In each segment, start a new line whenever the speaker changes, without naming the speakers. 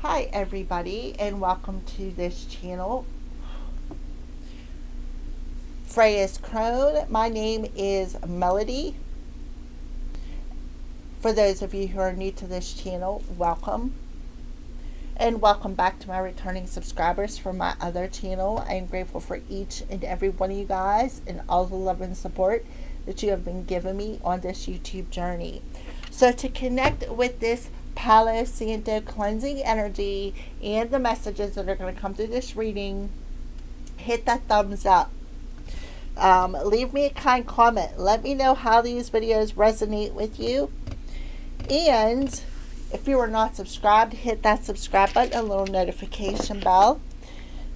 Hi everybody and welcome to this channel. Freya's Crone. My name is Melody. For those of you who are new to this channel, welcome. And welcome back to my returning subscribers from my other channel. I am grateful for each and every one of you guys and all the love and support that you have been giving me on this YouTube journey. So to connect with this Palo Santo cleansing energy and the messages that are going to come through this reading, hit that thumbs up. Leave me a kind comment. Let me know how these videos resonate with you. And if you are not subscribed, hit that subscribe button, a little notification bell.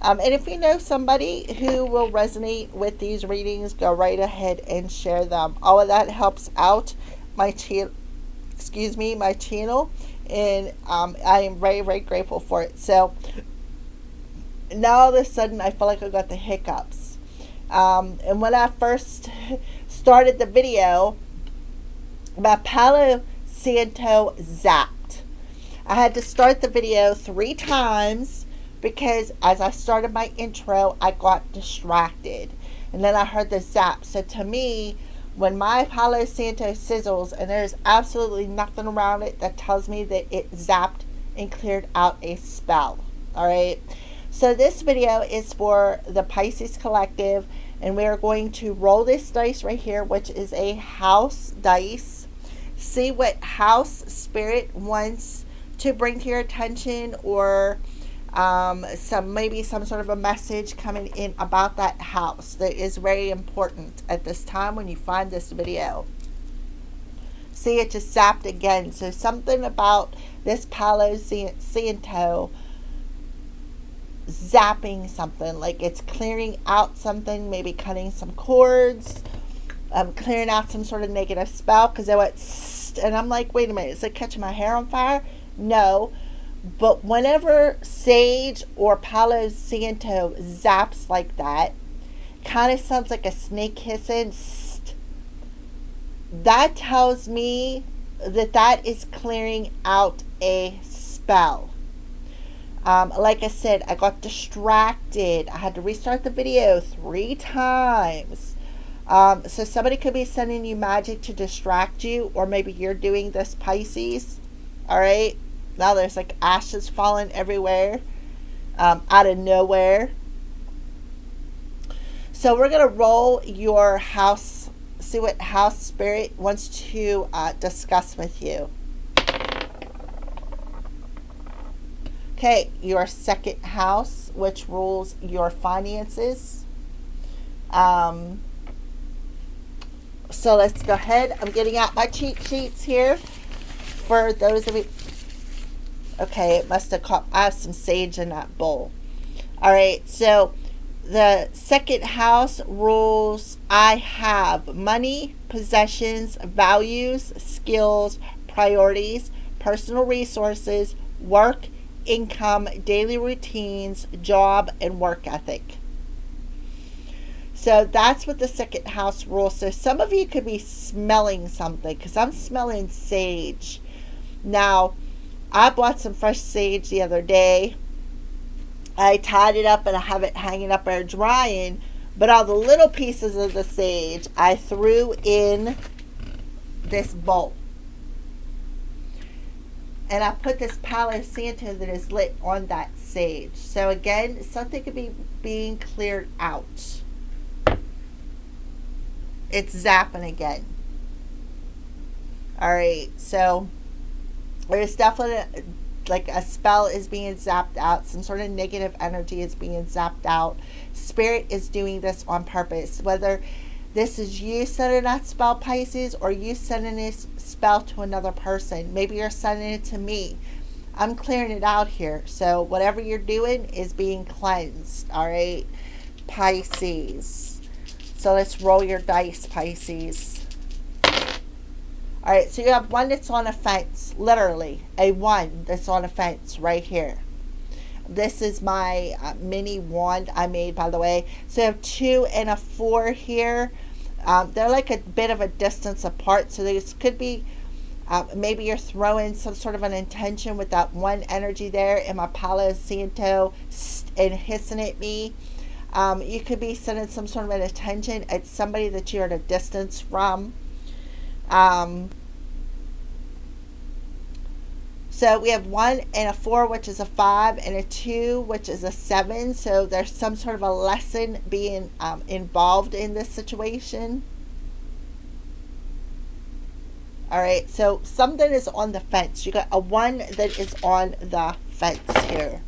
And if you know somebody who will resonate with these readings, go right ahead and share them. All of that helps out my channel. My channel, and I am very, very grateful for it. So now all of a sudden I feel like I got the hiccups. And when I first started the video, my Palo Santo zapped. I had to start the video 3 times because as I started my intro, I got distracted. And then I heard the zap. So to me, when my Palo Santo sizzles and there's absolutely nothing around it, that tells me that it zapped and cleared out a spell. Alright? So this video is for the Pisces Collective, and we are going to roll this dice right here, which is a house dice. See what house spirit wants to bring to your attention, or maybe some sort of a message coming in about that house that is very important at this time when you find this video. See, it just zapped again. So something about this Palo Santo zapping something, like it's clearing out something, maybe cutting some cords, clearing out some sort of negative spell, because it went and I'm like, wait a minute, is it catching my hair on fire? No. But whenever sage or Palo Santo zaps like that, kind of sounds like a snake hissing. That tells me that that is clearing out a spell. Like I said, I got distracted. I had to restart the video 3 times. So somebody could be sending you magic to distract you, or maybe you're doing this, Pisces. All right. Now there's like ashes falling everywhere, out of nowhere. So we're going to roll your house, see what house spirit wants to discuss with you. Okay, your second house, which rules your finances. So let's go ahead. I'm getting out my cheat sheets here for those of you. Okay, it must have caught. I have some sage in that bowl. All right, so the second house rules I have money, possessions, values, skills, priorities, personal resources, work, income, daily routines, job, and work ethic. So that's what the second house rules. So some of you could be smelling something, because I'm smelling sage. Now, I bought some fresh sage the other day. I tied it up and I have it hanging up there drying. But all the little pieces of the sage I threw in this bowl. And I put this Palo Santo that is lit on that sage. So again, something could be being cleared out. It's zapping again. Alright, so there's definitely like a spell is being zapped out. Some sort of negative energy is being zapped out. Spirit is doing this on purpose. Whether this is you sending that spell, Pisces, or you sending this spell to another person. Maybe you're sending it to me. I'm clearing it out here. So whatever you're doing is being cleansed. All right, Pisces. So let's roll your dice, Pisces. All right, so you have one that's on a fence, literally a 1 that's on a fence right here. This is my mini wand I made, by the way. So you have 2 and a 4 here. They're like a bit of a distance apart, so this could be Maybe you're throwing some sort of an intention with that one energy there in my Palo Santo and hissing at me. You could be sending some sort of an attention at somebody that you're at a distance from. So we have 1 and a 4, which is a 5, and a 2, which is a 7. So there's some sort of a lesson being involved in this situation. All right, so something is on the fence. You got a 1 that is on the fence here.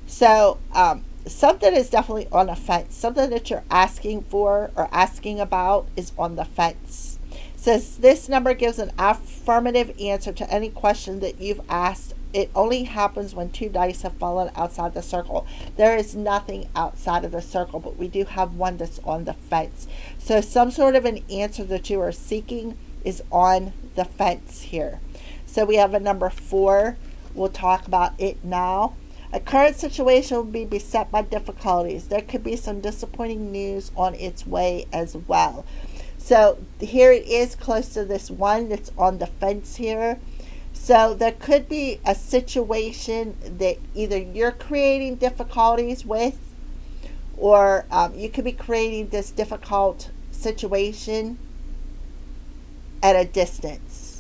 So something is definitely on the fence. Something that you're asking for or asking about is on the fence. Says this number gives an affirmative answer to any question that you've asked. It only happens when 2 dice have fallen outside the circle. There is nothing outside of the circle, but we do have 1 that's on the fence. So some sort of an answer that you are seeking is on the fence here. So we have a number 4. We'll talk about it now. A current situation will be beset by difficulties. There could be some disappointing news on its way as well. So here it is close to this 1 that's on the fence here. So there could be a situation that either you're creating difficulties with, or you could be creating this difficult situation at a distance.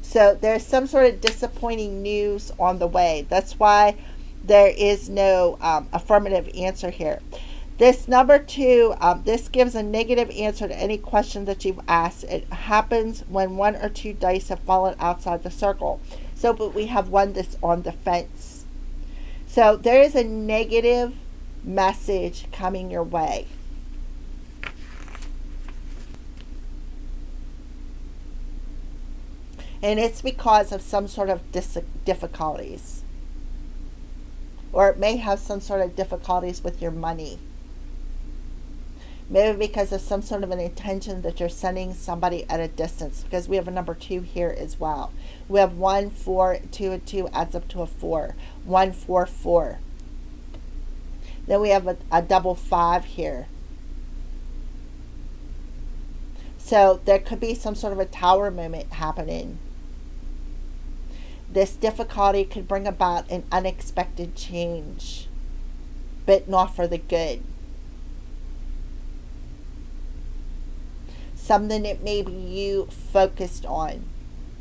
So there's some sort of disappointing news on the way. That's why there is no affirmative answer here. This number 2, this gives a negative answer to any question that you've asked. It happens when 1 or 2 dice have fallen outside the circle. So, but we have 1 that's on the fence. So there is a negative message coming your way. And it's because of some sort of difficulties. Or it may have some sort of difficulties with your money. Maybe because of some sort of an intention that you're sending somebody at a distance. Because we have a number 2 here as well. We have 1, 4, 2, and 2 adds up to a 4. 1, 4, 4. Then we have a double 5 here. So there could be some sort of a tower moment happening. This difficulty could bring about an unexpected change, but not for the good. Something that maybe you focused on.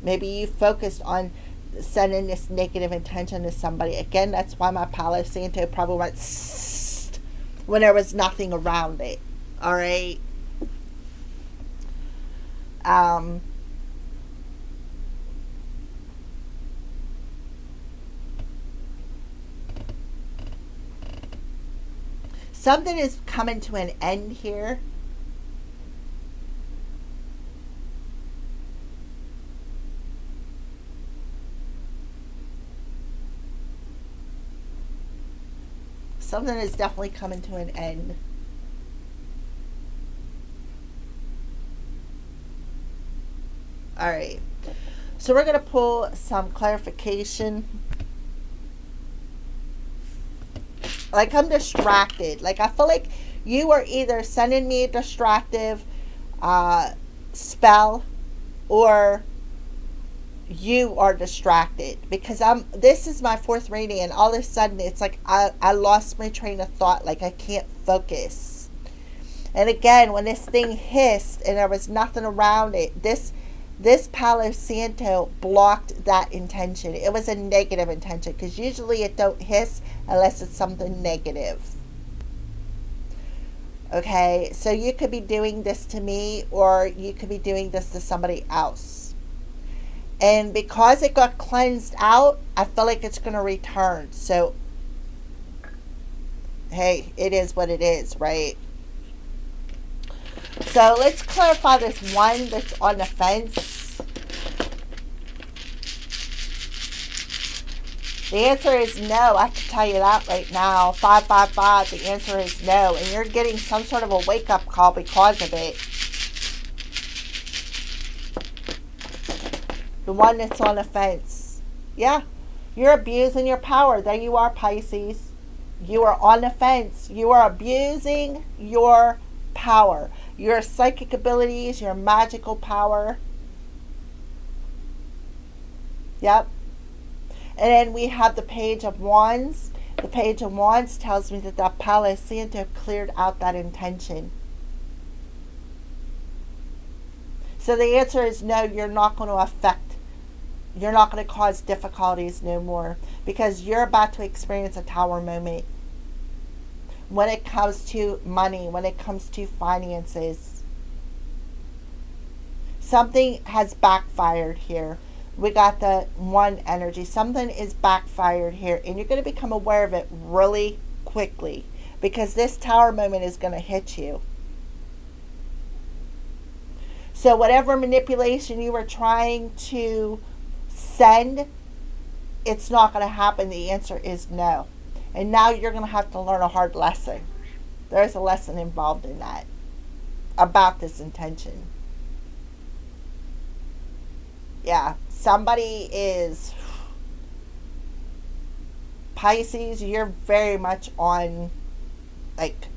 Maybe you focused on sending this negative intention to somebody. Again, that's why my Palo Santo probably went when there was nothing around it. All right. Something is coming to an end here. Something is definitely coming to an end. All right. So we're going to pull some clarification. Like, I'm distracted. Like, I feel like you are either sending me a distractive spell, or you are distracted, because this is my 4th reading, and all of a sudden it's like I lost my train of thought. Like, I can't focus. And again, when this thing hissed and there was nothing around it, this Palo Santo blocked that intention. It was a negative intention, because usually it don't hiss unless it's something negative. Okay, so you could be doing this to me, or you could be doing this to somebody else. And because it got cleansed out, I feel like it's going to return. So, hey, it is what it is, right? So let's clarify this 1 that's on the fence. The answer is no. I can tell you that right now. 555, the answer is no. And you're getting some sort of a wake-up call because of it. The one that's on the fence. Yeah, you're abusing your power. There you are, Pisces. You are on the fence. You are abusing your power. Your psychic abilities, your magical power. Yep. And then we have the Page of Wands. The Page of Wands tells me that the Palo Santo cleared out that intention. So the answer is no, you're not going to you're not going to cause difficulties no more, because you're about to experience a Tower moment when it comes to money, when it comes to finances. Something has backfired here. We got the one energy. Something is backfired here, and you're going to become aware of it really quickly, because this Tower moment is going to hit you. So whatever manipulation you were trying to send, it's not going to happen. The answer is no. And now you're going to have to learn a hard lesson. There's a lesson involved in that, about this intention. Yeah, somebody is, Pisces, you're very much on, like,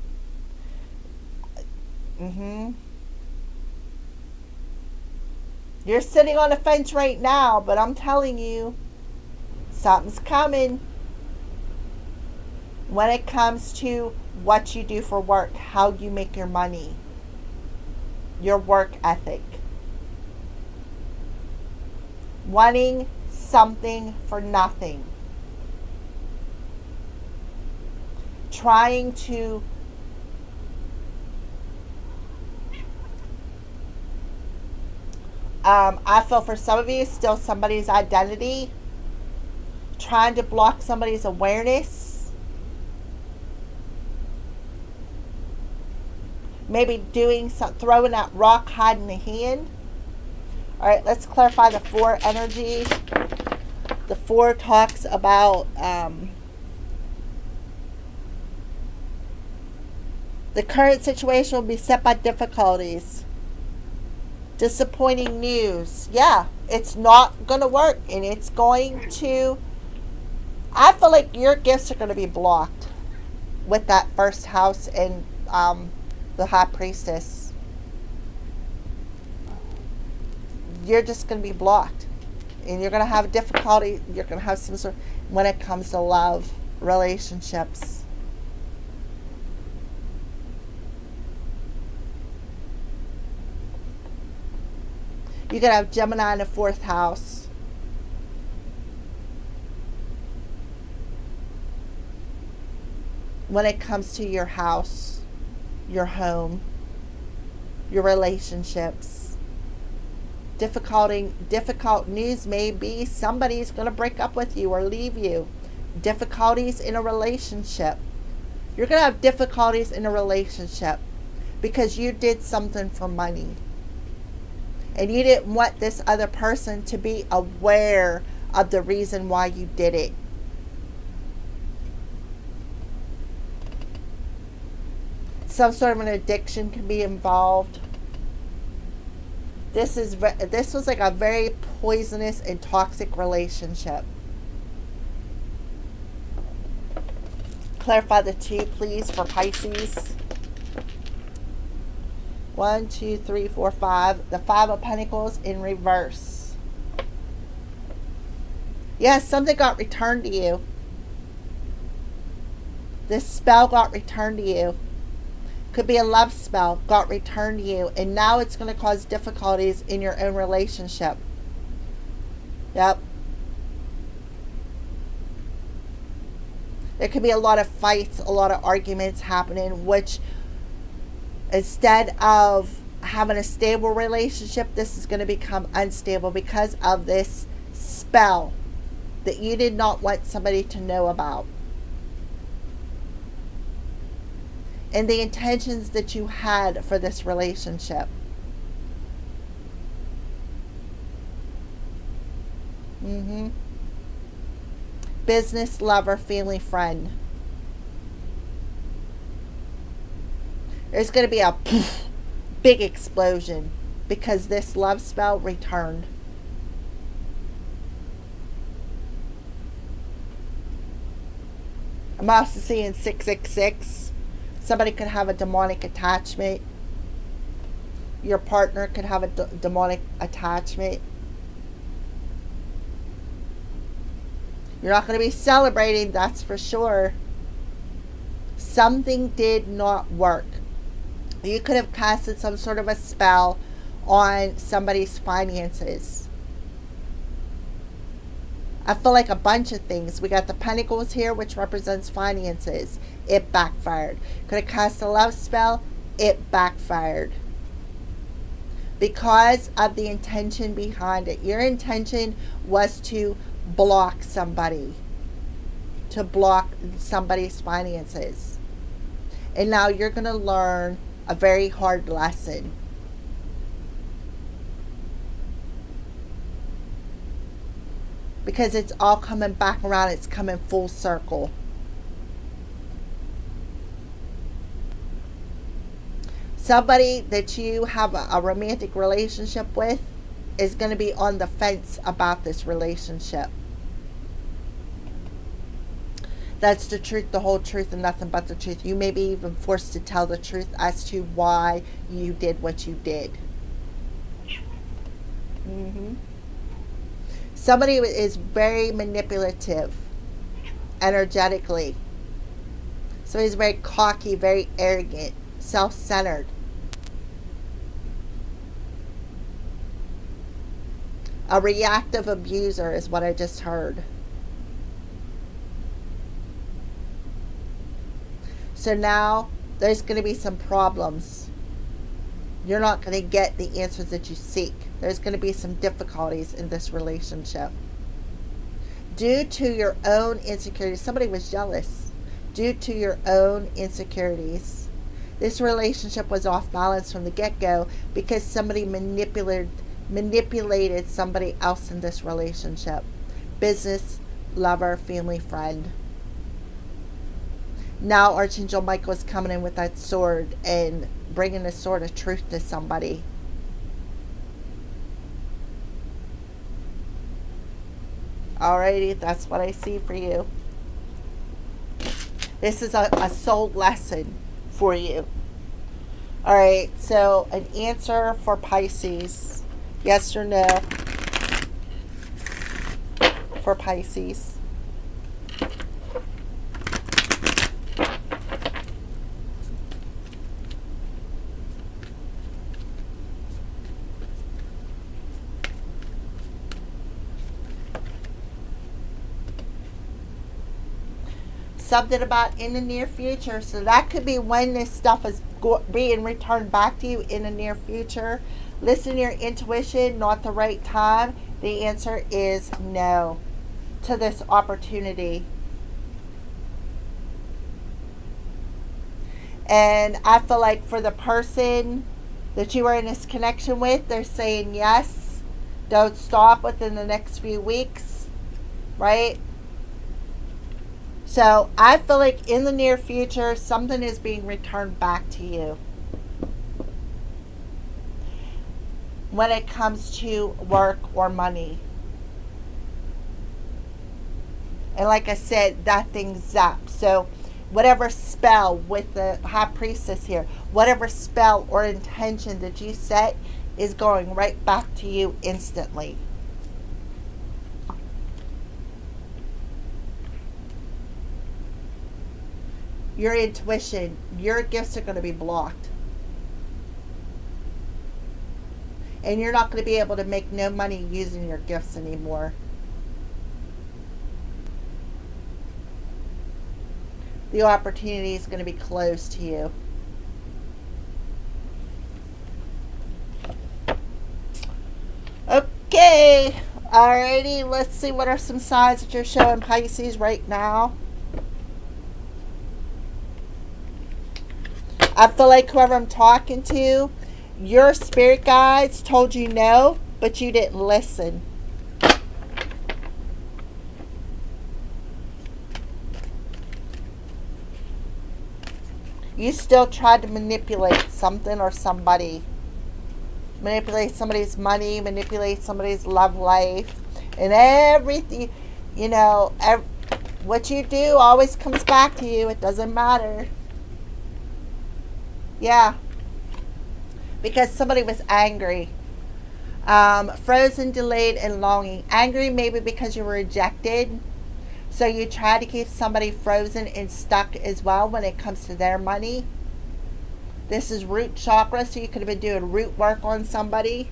You're sitting on a fence right now, but I'm telling you, something's coming when it comes to what you do for work, how you make your money, your work ethic. Wanting something for nothing. Trying to I feel for some of you, still somebody's identity, trying to block somebody's awareness, maybe doing some, throwing that rock, hiding the hand. All right, let's clarify the 4 energy. The 4 talks about the current situation will be set by difficulties. Disappointing news. Yeah, it's not going to work, and it's going to, I feel like your gifts are going to be blocked with that first house and the High Priestess. You're just going to be blocked, and you're going to have difficulty. You're going to have some sort, when it comes to love, relationships. You could have Gemini in the 4th house. When it comes to your house, your home, your relationships. Difficult news may be somebody's going to break up with you or leave you. Difficulties in a relationship. You're going to have difficulties in a relationship because you did something for money. And you didn't want this other person to be aware of the reason why you did it. Some sort of an addiction can be involved. This was like a very poisonous and toxic relationship. Clarify the 2, please, for Pisces. 1, 2, 3, 4, 5. The 5 of Pentacles in reverse. Yes, something got returned to you. This spell got returned to you. Could be a love spell got returned to you, and now it's going to cause difficulties in your own relationship. Yep. There could be a lot of fights, a lot of arguments happening, which instead of having a stable relationship, this is going to become unstable because of this spell that you did not want somebody to know about. And the intentions that you had for this relationship. Business, lover, family, friend. There's going to be a big explosion because this love spell returned. I'm also seeing 666. Somebody could have a demonic attachment. Your partner could have a demonic attachment. You're not going to be celebrating, that's for sure. Something did not work. You could have casted some sort of a spell on somebody's finances. I feel like a bunch of things. We got the Pentacles here, which represents finances. It backfired. Could have cast a love spell. It backfired. Because of the intention behind it. Your intention was to block somebody. To block somebody's finances. And now you're going to learn a very hard lesson. Because it's all coming back around. It's coming full circle. Somebody that you have a romantic relationship with is going to be on the fence about this relationship. That's the truth, the whole truth, and nothing but the truth. You may be even forced to tell the truth as to why you did what you did. Somebody is very manipulative energetically. Somebody's very cocky, very arrogant, self-centered. A reactive abuser is what I just heard. So now there's going to be some problems. You're not going to get the answers that you seek. There's going to be some difficulties in this relationship. Due to your own insecurities. Somebody was jealous. Due to your own insecurities. This relationship was off balance from the get-go because somebody manipulated somebody else in this relationship. Business, lover, family, friend. Now Archangel Michael is coming in with that sword and bringing the sword of truth to somebody. Alrighty, that's what I see for you. This is a soul lesson for you. Alright, so an answer for Pisces. Yes or no for Pisces. Something about in the near future. So that could be when this stuff is being returned back to you in the near future. Listen to your intuition, not the right time. The answer is no to this opportunity. And I feel like for the person that you are in this connection with, they're saying yes. Don't stop within the next few weeks. Right? So I feel like in the near future, something is being returned back to you. When it comes to work or money. And like I said, that thing zaps. So whatever spell with the High Priestess here, whatever spell or intention that you set is going right back to you instantly. Your intuition, your gifts are going to be blocked. And you're not going to be able to make no money using your gifts anymore. The opportunity is going to be closed to you. Okay. Alrighty. Let's see what are some signs that you're showing Pisces right now. I feel like whoever I'm talking to, your spirit guides told you no, but you didn't listen. You still tried to manipulate something or somebody. Manipulate somebody's money, manipulate somebody's love life, and everything, What you do always comes back to you. It doesn't matter. Yeah. Because somebody was angry. Frozen, delayed, and longing. Angry maybe because you were rejected. So you try to keep somebody frozen and stuck as well when it comes to their money. This is root chakra, so you could have been doing root work on somebody.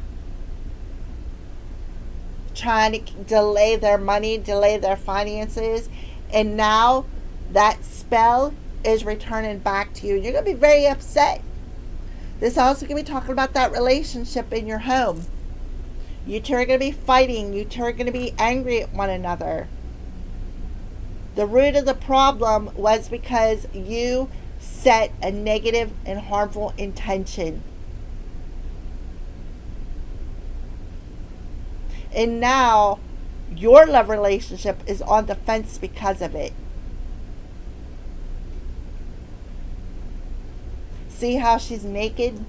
Trying to delay their money, delay their finances. And now that spell is returning back to you. You're going to be very upset. This is also going to be talking about that relationship in your home. You two are going to be fighting. You two are going to be angry at one another. The root of the problem was because you set a negative and harmful intention. And now your love relationship is on the fence because of it. See how she's naked?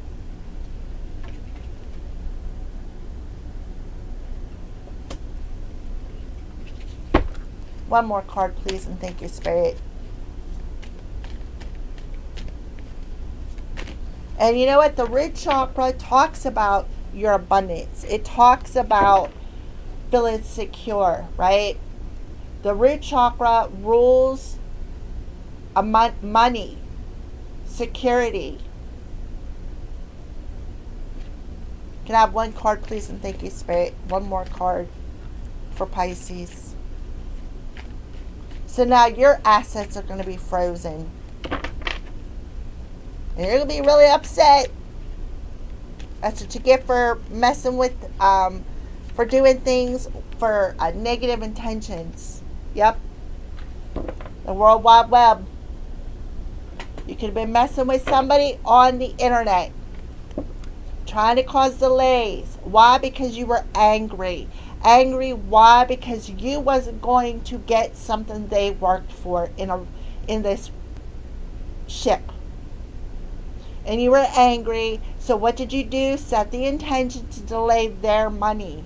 One more card, please, and thank you, Spirit. And you know what? The root chakra talks about your abundance. It talks about feeling secure, right? The root chakra rules money, security. Can I have one card, please, and thank you, Spirit? One more card for Pisces. So now your assets are going to be frozen. And you're going to be really upset. That's what you get for messing with, for doing things for negative intentions. Yep. The World Wide Web. You could have been messing with somebody on the internet. Trying to cause delays. Why? Because you were angry. Angry, why? Because you wasn't going to get something they worked for in this ship. And you were angry, so what did you do? Set the intention to delay their money.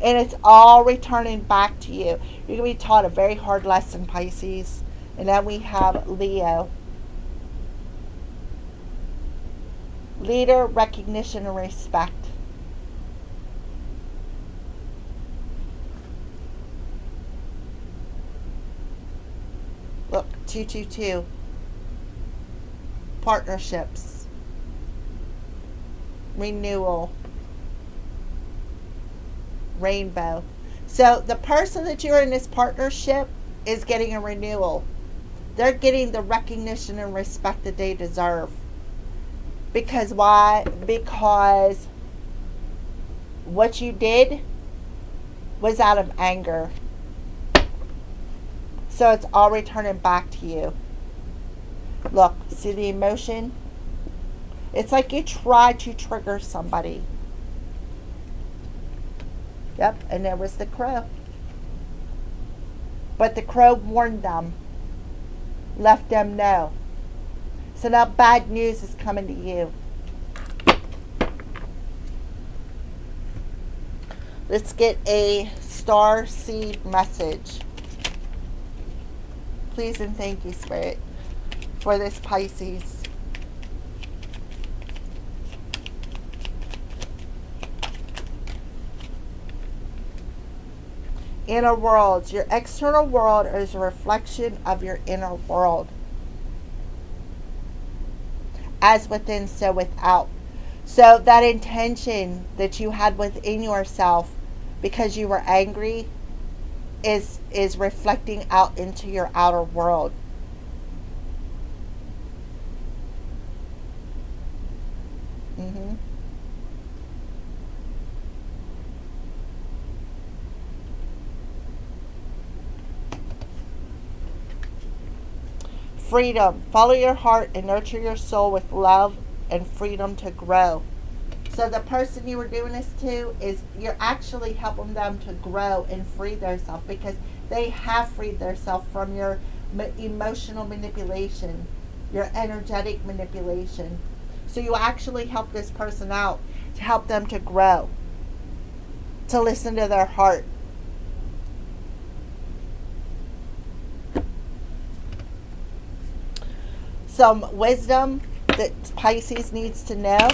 And it's all returning back to you. You're going to be taught a very hard lesson, Pisces. And then we have Leo. Leader, recognition, and respect. Look, 222. Partnerships. Renewal. Rainbow. So the person that you're in this partnership is getting a renewal. They're getting the recognition and respect that they deserve. Because why? Because what you did was out of anger. So it's all returning back to you. Look, see the emotion? It's like you tried to trigger somebody. Yep, and there was the crow. But the crow warned them, left them know. So now bad news is coming to you. Let's get a star seed message. Please and thank you, Spirit, for this Pisces. Inner worlds. Your external world is a reflection of your inner world. As within, so without. So that intention that you had within yourself because you were angry is reflecting out into your outer world. Mm-hmm. Freedom. Follow your heart and nurture your soul with love and freedom to grow. So the person you were doing this to is you're actually helping them to grow and free themselves because they have freed themselves from your emotional manipulation, your energetic manipulation. So you actually help this person out to help them to grow, to listen to their heart. some wisdom that Pisces needs to know.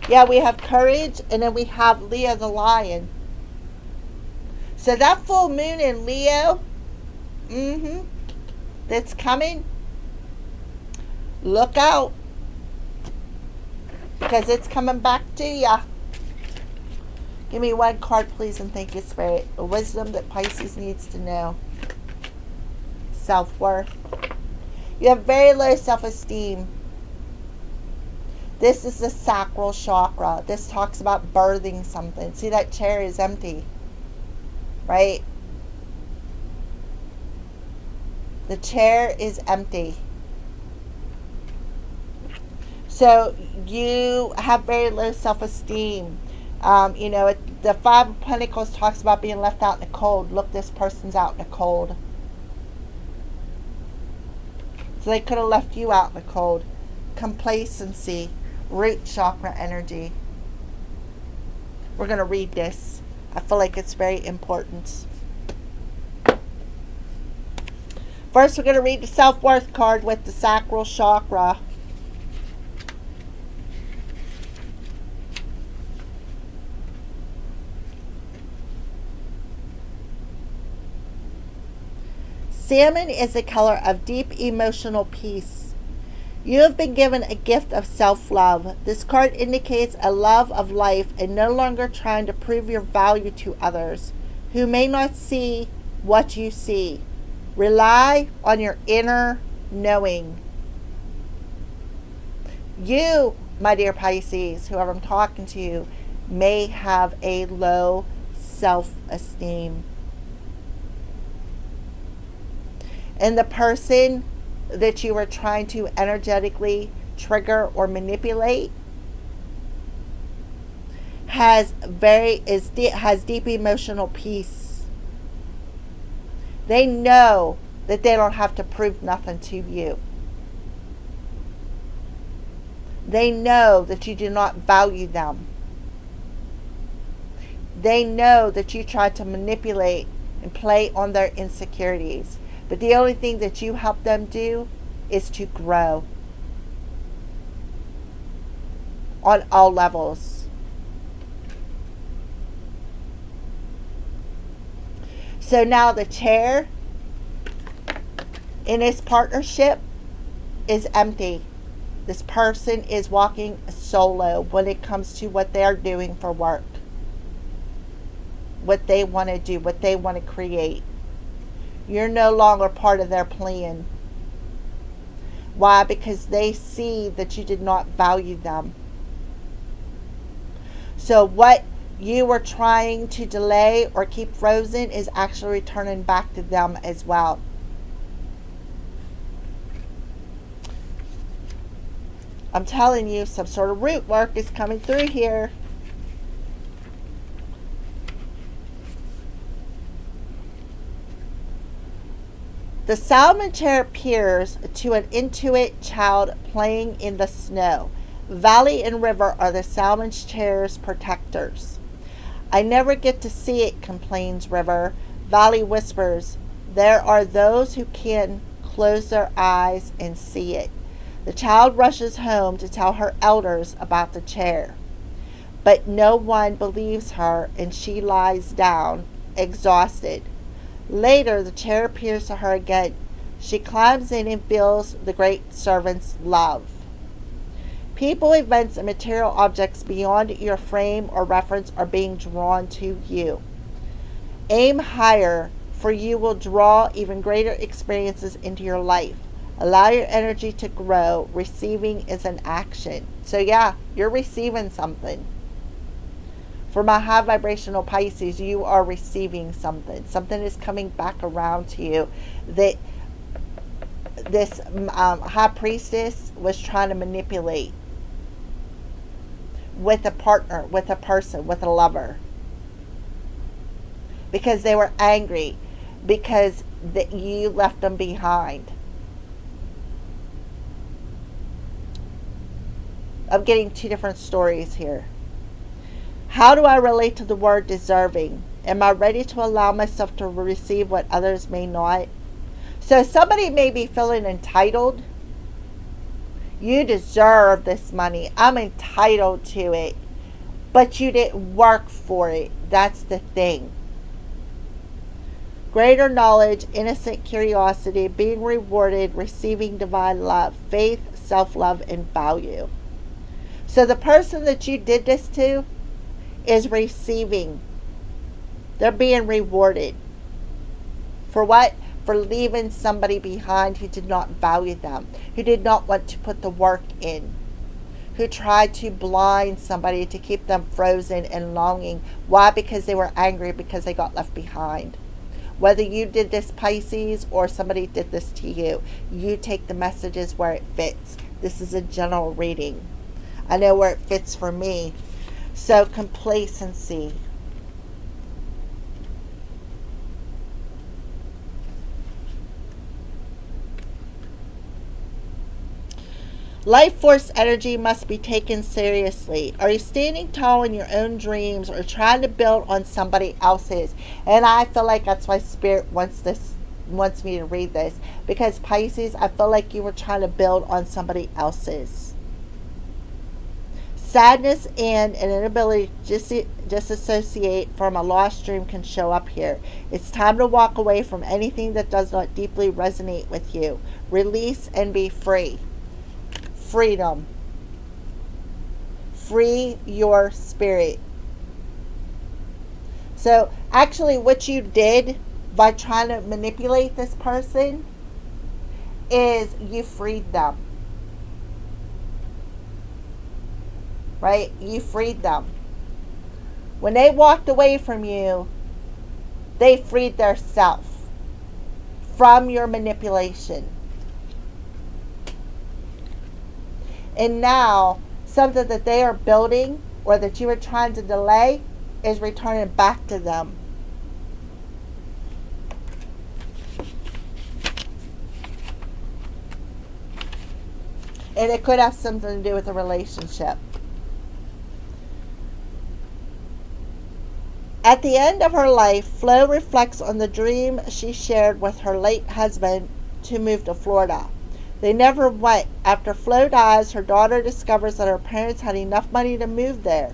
Yeah, we have courage, and then we have Leo the lion. So that full moon in Leo, that's coming, look out, because it's coming back to ya. Give me one card, please, and thank you, Spirit. The wisdom that Pisces needs to know. Self-worth. You have very low self-esteem. This is the sacral chakra. This talks about birthing something. See, that chair is empty, right? The chair is empty. So you have very low self-esteem. The Five of Pentacles talks about being left out in the cold. Look, this person's out in the cold. So they could have left you out in the cold. Complacency. Root chakra energy. We're going to read this. I feel like it's very important. First, we're going to read the self-worth card with the sacral chakra. Salmon is a color of deep emotional peace. You have been given a gift of self-love. This card indicates a love of life and no longer trying to prove your value to others who may not see what you see. Rely on your inner knowing. You, my dear Pisces, whoever I'm talking to, may have a low self-esteem. And the person that you are trying to energetically trigger or manipulate has deep emotional peace. They know that they don't have to prove nothing to you. They know that you do not value them. They know that you try to manipulate and play on their insecurities. But the only thing that you help them do is to grow on all levels. So now the chair in this partnership is empty. This person is walking solo when it comes to what they're doing for work, what they want to do, what they want to create. You're no longer part of their plan. Why? Because they see that you did not value them. So what you were trying to delay or keep frozen is actually returning back to them as well. I'm telling you, some sort of root work is coming through here. The salmon chair appears to an intuitive child playing in the snow. Valley and river are the salmon chair's protectors. I never get to see it, complains River. Valley whispers, there are those who can close their eyes and see it. The child rushes home to tell her elders about the chair. But no one believes her and she lies down, exhausted. Later, the chair appears to her again. She climbs in and feels the great servant's love. People, events, and material objects beyond your frame or reference are being drawn to you. Aim higher, for you will draw even greater experiences into your life. Allow your energy to grow. Receiving is an action. So yeah, you're receiving something. For my high vibrational Pisces, you are receiving something. Something is coming back around to you that this high priestess was trying to manipulate with a partner, with a person, with a lover. Because they were angry because you left them behind. I'm getting two different stories here. How do I relate to the word deserving? Am I ready to allow myself to receive what others may not? So somebody may be feeling entitled You deserve this money. I'm entitled to it. But you didn't work for it. That's the thing. Greater knowledge, innocent curiosity, being rewarded, receiving divine love, faith, self love, and value. So the person that you did this to is receiving. They're being rewarded. For what? For leaving somebody behind who did not value them, who did not want to put the work in, who tried to blind somebody to keep them frozen and longing. Why? Because they were angry because they got left behind. Whether you did this, Pisces, or somebody did this to you, you take the messages where it fits. This is a general reading. I know where it fits for me. So, complacency. Life force energy must be taken seriously. Are you standing tall in your own dreams or trying to build on somebody else's? And I feel like that's why Spirit wants me to read this. Because Pisces, I feel like you were trying to build on somebody else's. Sadness and an inability to disassociate from a lost dream can show up here. It's time to walk away from anything that does not deeply resonate with you. Release and be free. Freedom. Free your spirit. So actually what you did by trying to manipulate this person is you freed them. Right? You freed them. When they walked away from you, they freed their self from your manipulation. And now, something that they are building or that you are trying to delay is returning back to them. And it could have something to do with a relationship. At the end of her life, Flo reflects on the dream she shared with her late husband to move to Florida. They never went. After Flo dies, her daughter discovers that her parents had enough money to move there.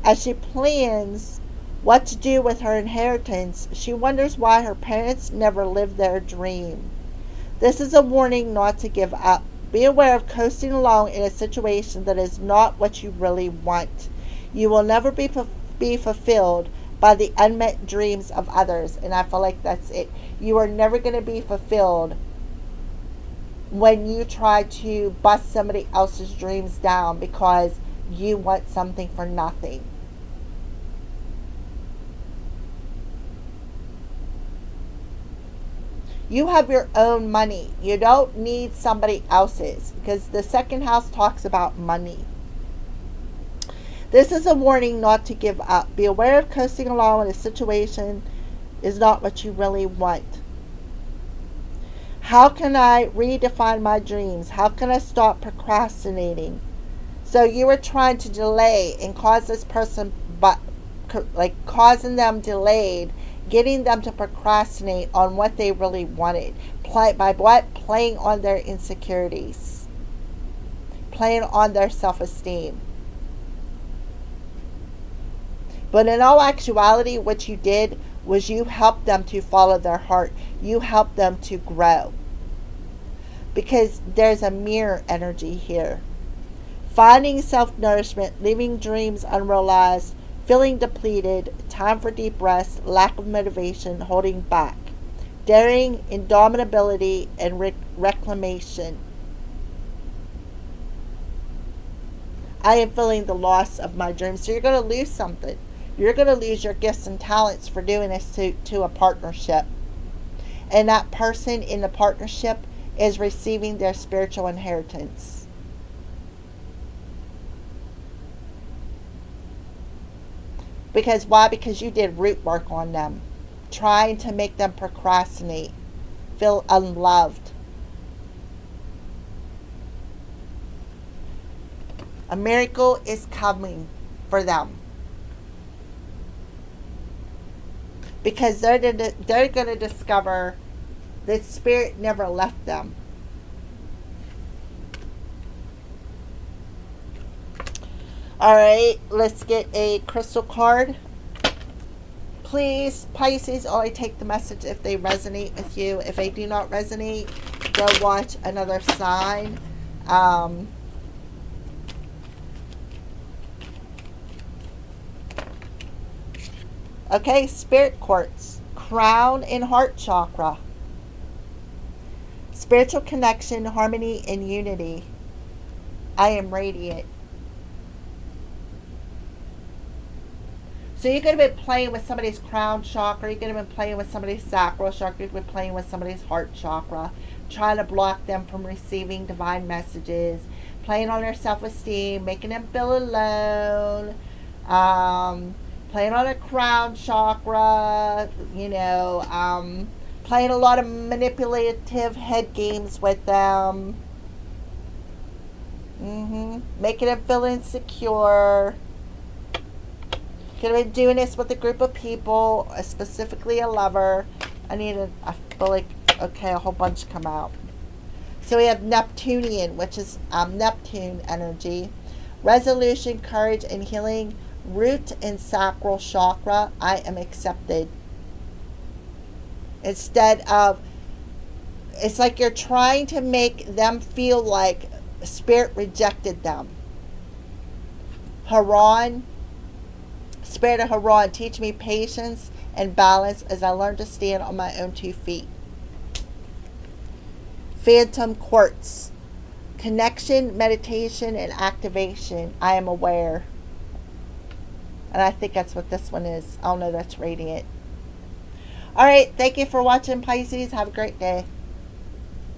As she plans what to do with her inheritance, she wonders why her parents never lived their dream. This is a warning not to give up. Be aware of coasting along in a situation that is not what you really want. You will never be fulfilled by the unmet dreams of others. And I feel like that's it. You are never going to be fulfilled when you try to bust somebody else's dreams down because you want something for nothing. You have your own money. You don't need somebody else's, because the second house talks about money. This is a warning not to give up. Be aware of coasting along when a situation is not what you really want. How can I redefine my dreams? How can I stop procrastinating? So you were trying to delay and cause this person, but like causing them delayed, getting them to procrastinate on what they really wanted. By what? Playing on their insecurities, playing on their self-esteem. But in all actuality, what you did was you helped them to follow their heart. You helped them to grow. Because there's a mirror energy here. Finding self-nourishment, leaving dreams unrealized, feeling depleted, time for deep rest, lack of motivation, holding back. Daring, indomitability, and reclamation. I am feeling the loss of my dreams. So you're going to lose something. You're going to lose your gifts and talents for doing this to a partnership. And that person in the partnership is receiving their spiritual inheritance. Because why? Because you did root work on them, trying to make them procrastinate, feel unloved. A miracle is coming for them. Because they're going to discover that spirit never left them. All right, let's get a crystal card. Please, Pisces, only take the message if they resonate with you. If they do not resonate, go watch another sign. Okay, spirit quartz, crown and heart chakra. Spiritual connection, harmony, and unity. I am radiant. So you're going to be playing with somebody's crown chakra. You're going to be playing with somebody's sacral chakra. You're going to be playing with somebody's heart chakra. Trying to block them from receiving divine messages. Playing on their self-esteem. Making them feel alone. Playing on a crown chakra. Playing a lot of manipulative head games with them. Making them feel insecure. Could have been doing this with a group of people, specifically a lover. I feel like, okay, a whole bunch come out. So we have Neptunian, which is Neptune energy. Resolution, courage, and healing. Root and sacral chakra. I am accepted. Instead of, it's like you're trying to make them feel like spirit rejected them. Haran. Spirit of Haran, teach me patience and balance as I learn to stand on my own 2 feet. Phantom quartz, connection, meditation, and activation. I am aware. And I think that's what this one is. I don't know, that's radiant. All right, thank you for watching, Pisces. Have a great day.